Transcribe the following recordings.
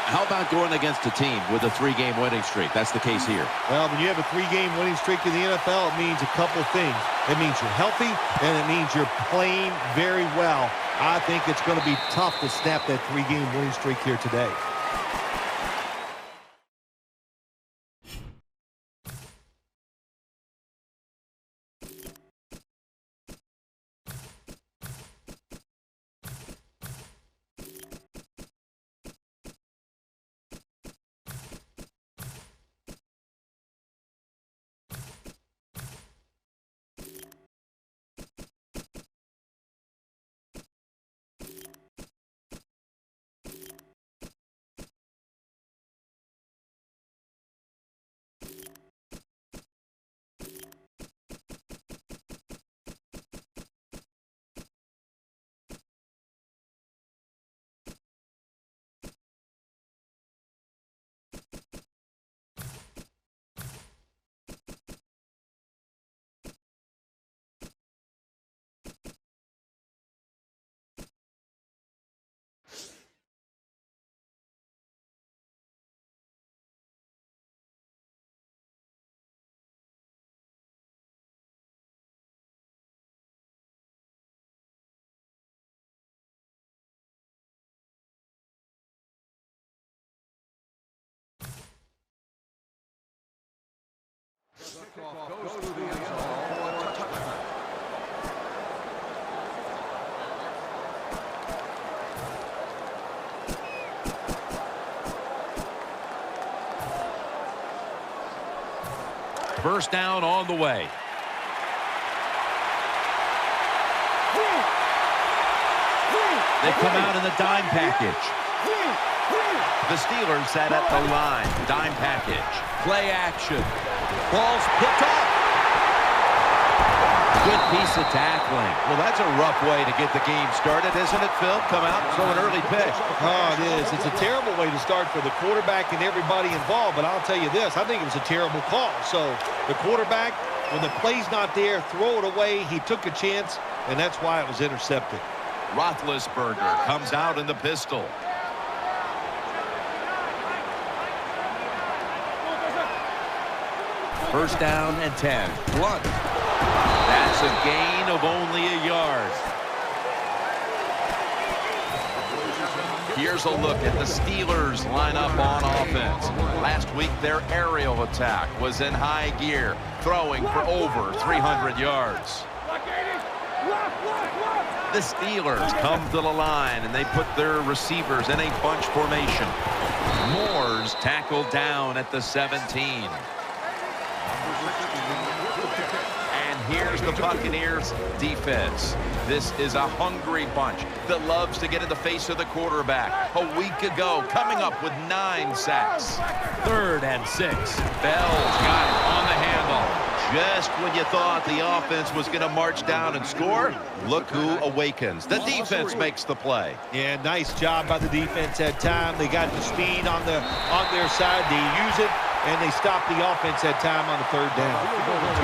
How about going against a team with a 3-game winning streak? That's the case here. Well, when you have a 3-game winning streak in the NFL, it means a couple things. It means you're healthy, and it means you're playing very well. I think it's going to be tough to snap that 3-game winning streak here today. Goes through the end zone for a touchdown. First down on the way. They come out in the dime package. The Steelers sat at the line. Dime package. Play action. Ball's picked off. Good piece of tackling. Well, that's a rough way to get the game started, isn't it, Phil? Come out and throw an early pick. Oh, it is. It's a terrible way to start for the quarterback and everybody involved, but I'll tell you this. I think it was a terrible call. So the quarterback, when the play's not there, throw it away. He took a chance, and that's why it was intercepted. Roethlisberger comes out in the pistol. First down and 10. Blunt. That's a gain of only a yard. Here's a look at the Steelers lineup on offense. Last week, their aerial attack was in high gear, throwing for over 300 yards. The Steelers come to the line, and they put their receivers in a bunch formation. Moore's tackled down at the 17. And here's the Buccaneers defense. This is a hungry bunch that loves to get in the face of the quarterback. A week ago, coming up with 9 sacks. 3rd and 6. Bell's got it on the handle. Just when you thought the offense was going to march down and score, look who awakens. The defense makes the play. Yeah, nice job by the defense that time. They got the speed on their side. They use it, and they stop the offense that time on the 3rd down.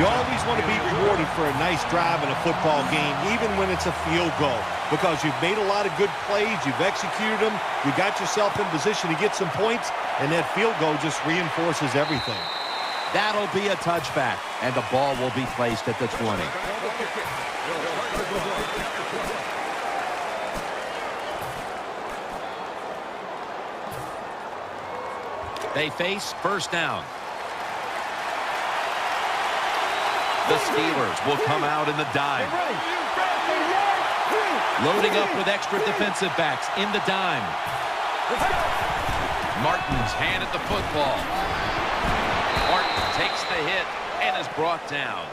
You always want to be rewarded for a nice drive in a football game, even when it's a field goal, because you've made a lot of good plays, you've executed them, you got yourself in position to get some points, and that field goal just reinforces everything. That'll be a touchback, and the ball will be placed at the 20. They face first down. The Steelers will come out in the dime. Loading up with extra defensive backs in the dime. Martin's handed the football. Martin takes the hit and is brought down.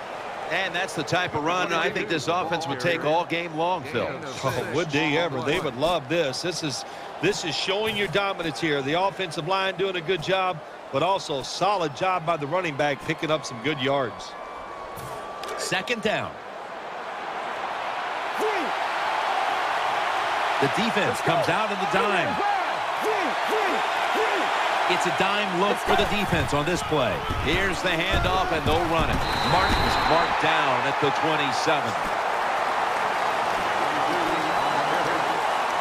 And that's the type of run I think this offense would take all game long, Phil. Oh, would they ever? They would love this. This is showing your dominance here. The offensive line doing a good job, but also solid job by the running back picking up some good yards. 2nd down. The defense comes out in the dime. It's a dime look for the defense on this play. Here's the handoff, and they'll run it. Martin's marked down at the 27.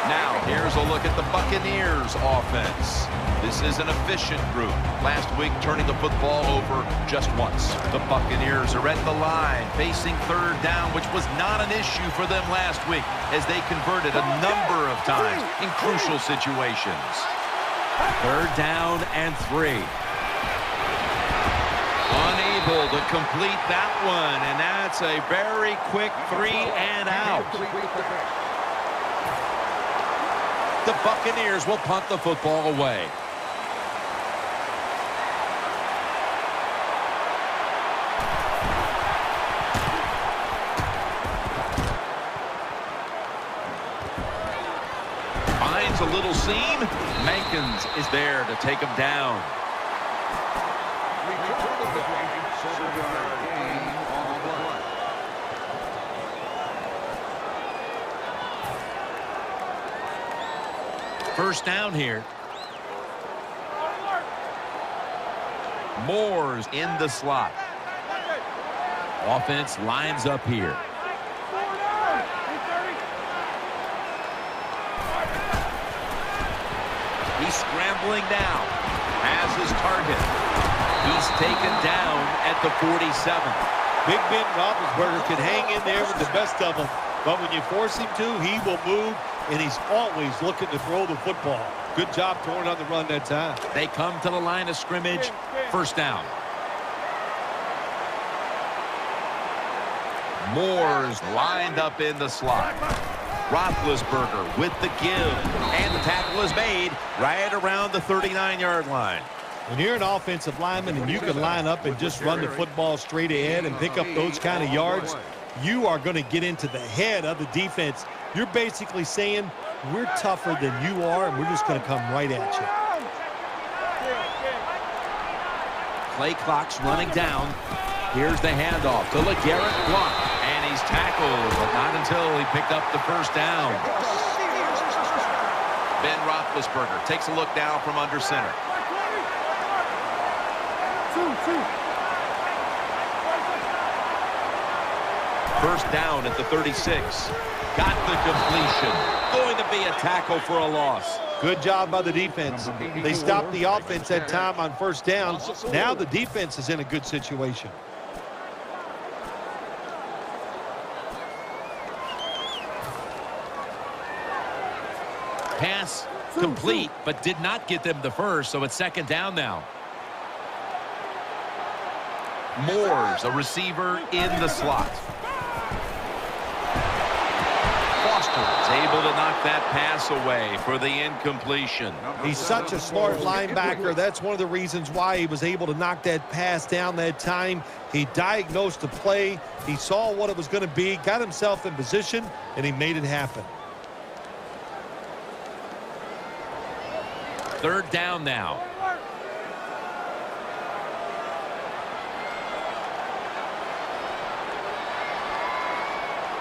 Now, here's a look at the Buccaneers offense. This is an efficient group. Last week, turning the football over just once. The Buccaneers are at the line, facing third down, which was not an issue for them last week, as they converted a number of times in crucial situations. Third down and 3. Unable to complete that one, and that's a very quick 3 and out. The Buccaneers will punt the football away. Finds a little seam. Mankins is there to take him down. First down here. Moore's in the slot. Offense lines up here. He's scrambling down. Has his target. He's taken down at the 47. Big Ben Roethlisberger can hang in there with the best of them, but when you force him to, he will move, and he's always looking to throw the football. Good job throwing on the run that time. They come to the line of scrimmage. First down. Moore's lined up in the slot. Roethlisberger with the give, and the tackle is made right around the 39-yard line. When you're an offensive lineman and you can line up and just run the football straight ahead and pick up those kind of yards, you are going to get into the head of the defense. You're basically saying, we're tougher than you are, and we're just going to come right at you. Play clock's running down. Here's the handoff to LeGarrette Blount, and he's tackled, but not until he picked up the first down. Ben Roethlisberger takes a look down from under center. First down at the 36. Got the completion. Going to be a tackle for a loss. Good job by the defense. They stopped the offense that time on first down. Now the defense is in a good situation. Pass complete, but did not get them the first, so it's second down now. Moore's a receiver in the slot. Foster's able to knock that pass away for the incompletion. He's such a smart linebacker. That's one of the reasons why he was able to knock that pass down that time. He diagnosed the play. He saw what it was going to be, got himself in position, and he made it happen. Third down now.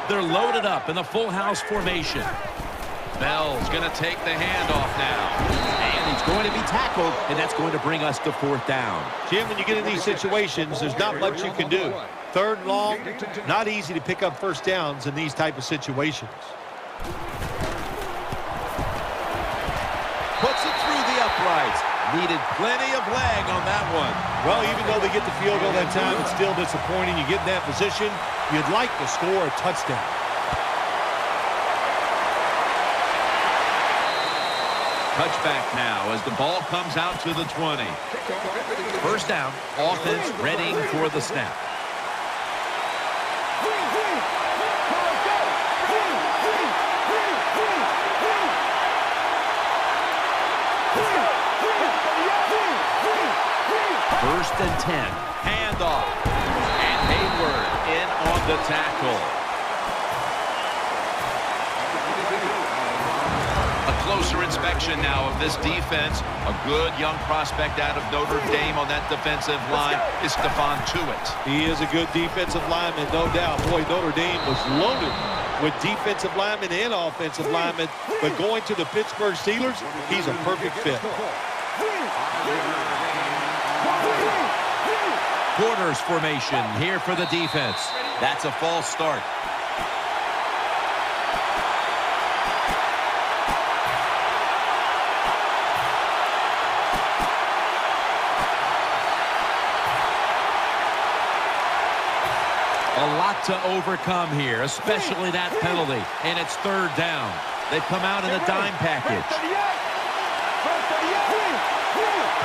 They're loaded up in the full house formation. Bell's going to take the handoff now. And he's going to be tackled, and that's going to bring us to fourth down. Jim, when you get in these situations, there's not much you can do. Third and long, not easy to pick up first downs in these type of situations. Puts it through the uprights. Needed plenty of leg on that one. Well, even though they get the field goal that time, it's still disappointing. You get in that position, you'd like to score a touchdown. Touchback now as the ball comes out to the 20. First down, offense readying for the snap. First and 10. Handoff. And Hayward in on the tackle. A closer inspection now of this defense. A good young prospect out of Notre Dame on that defensive line is Stephon Tuitt. He is a good defensive lineman, no doubt. Boy, Notre Dame was loaded with defensive linemen and offensive linemen, but going to the Pittsburgh Steelers, he's a perfect fit. Corners formation here for the defense. That's a false start. lot to overcome here, especially that penalty. And it's third down. They've come out in a dime package.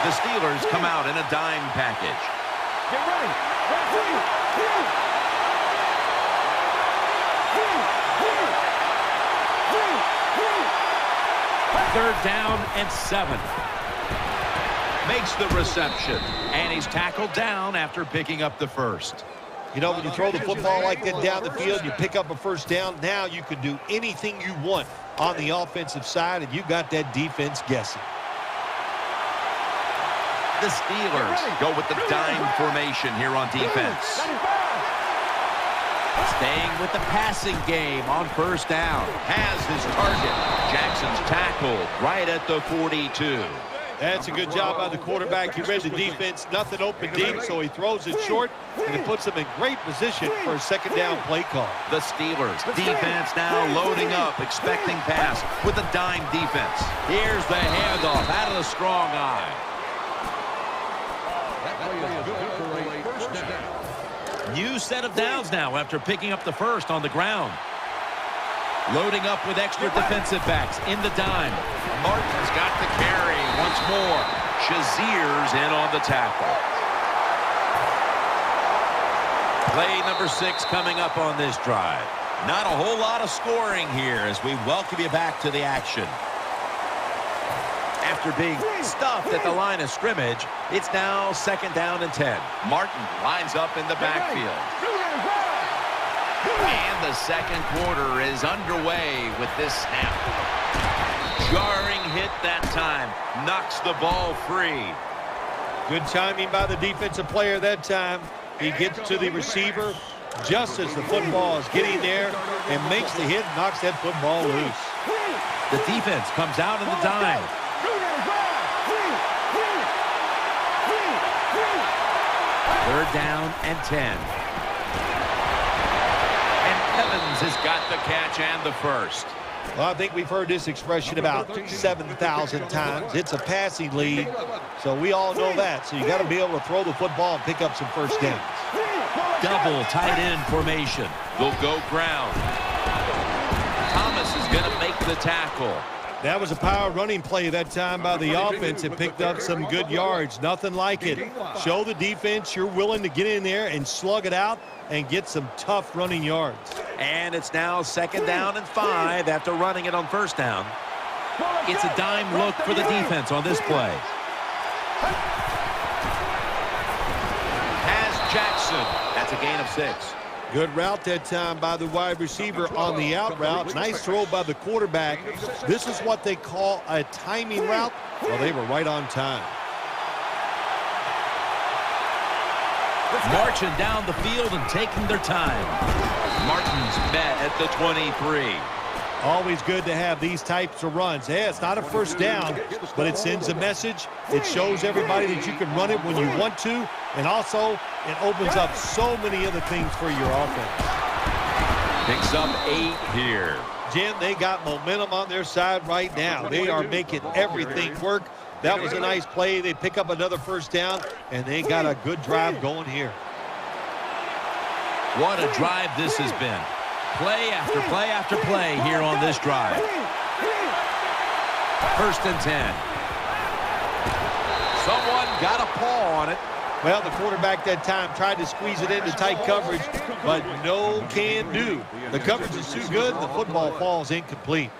The Steelers come out in a dime package. Get ready. Third down and 7. Makes the reception, and he's tackled down after picking up the first. You know, when you throw the football like that down the field, you pick up a first down. Now you can do anything you want on the offensive side, and you got that defense guessing. The Steelers go with the dime formation here on defense. Staying with the passing game on first down. Has his target. Jackson's tackled right at the 42. That's a good job by the quarterback. He read the defense. Nothing open deep, so he throws it short, and it puts them in great position for a second down play call. The Steelers defense now loading up, expecting pass with a dime defense. Here's the handoff out of the strong eye. That play is good for a first down. New set of downs now after picking up the first on the ground. Loading up with extra defensive backs in the dime. Martin's got the carry once more. Shazier's in on the tackle. Play number 6 coming up on this drive. Not a whole lot of scoring here as we welcome you back to the action. After being stuffed at the line of scrimmage, it's now second down and 10. Martin lines up in the backfield. And the second quarter is underway with this snap. Jarring hit that time. Knocks the ball free. Good timing by the defensive player that time. He gets to the receiver just as the football is getting there and makes the hit, knocks that football loose. The defense comes out in the dime. Third down and 10. Evans has got the catch and the first. Well, I think we've heard this expression about 7,000 times. It's a passing league, so we all know that. So you got to be able to throw the football and pick up some first downs. Double tight end formation. They'll go ground. Thomas is going to make the tackle. That was a power running play that time by the offense. It picked up some good yards. Nothing like it. Show the defense you're willing to get in there and slug it out and get some tough running yards. And it's now second down and 5 after running it on first down. It's a dime look for the defense on this play. Has Jackson. That's a gain of 6. Good route that time by the wide receiver on the out route. Nice throw by the quarterback. This is what they call a timing route. Well, they were right on time. Marching down the field and taking their time. Martin's met at the 23. Always good to have these types of runs. Yeah, it's not a first down, but it sends a message. It shows everybody that you can run it when you want to, and also it opens up so many other things for your offense. Picks up 8 here. Jim, they got momentum on their side right now. They are making everything work. That was a nice play. They pick up another first down, and they got a good drive going here. What a drive this has been. Play after play after play here on this drive. First and 10. Someone got a paw on it. Well, the quarterback that time tried to squeeze it into tight coverage, but no can do. The coverage is too good, and the football falls incomplete.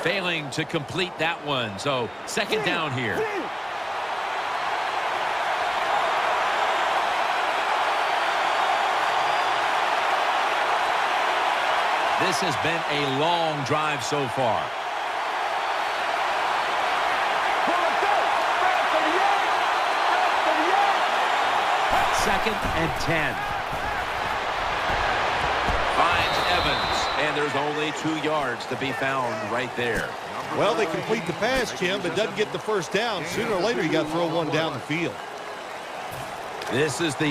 Failing to complete that one. So second down here. This has been a long drive so far. Second and 10. Finds Evans, and there's only 2 yards to be found right there. Well, they complete the pass, Jim, but doesn't get the first down. Sooner or later, you got to throw one down the field. This is the